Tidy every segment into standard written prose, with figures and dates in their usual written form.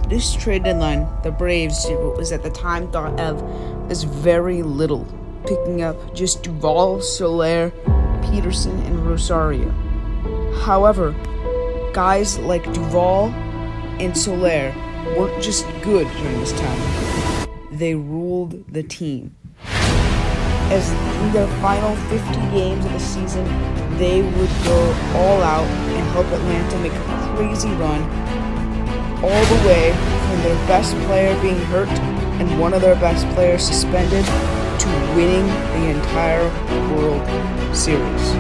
This trade deadline, the Braves did what was at the time thought of as very little, picking up just Duvall, Soler, Peterson, and Rosario. However, guys like Duvall and Soler weren't just good during this time, they ruled the team. As in their final 50 games of the season, they would go all out and help Atlanta make a crazy run, all the way from their best player being hurt and one of their best players suspended to winning the entire World Series.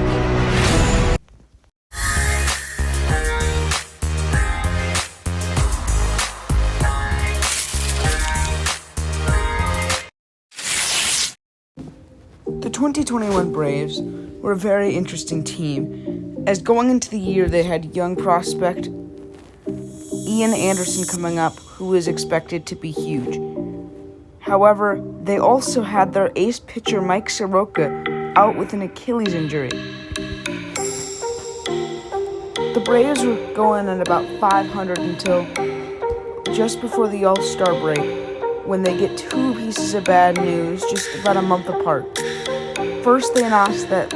The 2021 Braves were a very interesting team, as going into the year they had young prospect Ian Anderson coming up, who is expected to be huge. However, they also had their ace pitcher Mike Soroka out with an Achilles injury. The Braves were going at about 500 until just before the All-Star break, when they get two pieces of bad news just about a month apart. First, they announced that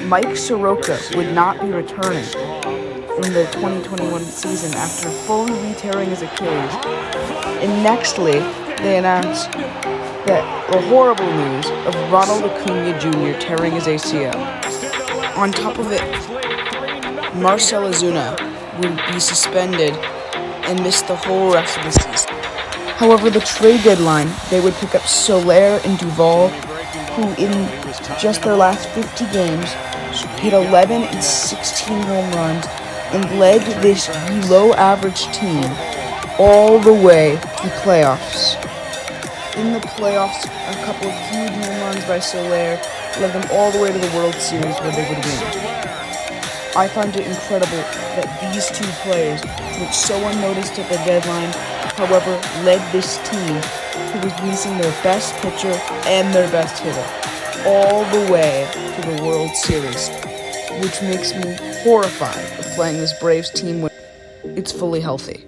Mike Soroka would not be returning in the 2021 season after fully re-tearing his Achilles. And nextly, they announced that the horrible news of Ronald Acuna Jr. tearing his ACL. On top of it, Marcell Ozuna would be suspended and miss the whole rest of the season. However, the trade deadline, they would pick up Soler and Duvall, who in just their last 50 games hit 11 and 16 home runs and led this below-average team all the way to playoffs. In the playoffs, a couple of huge home runs by Soler led them all the way to the World Series where they would win. I find it incredible that these two players went so unnoticed at the deadline, however, led this team, who was missing their best pitcher and their best hitter, all the way to the World Series, which makes me horrified of playing this Braves team when it's fully healthy.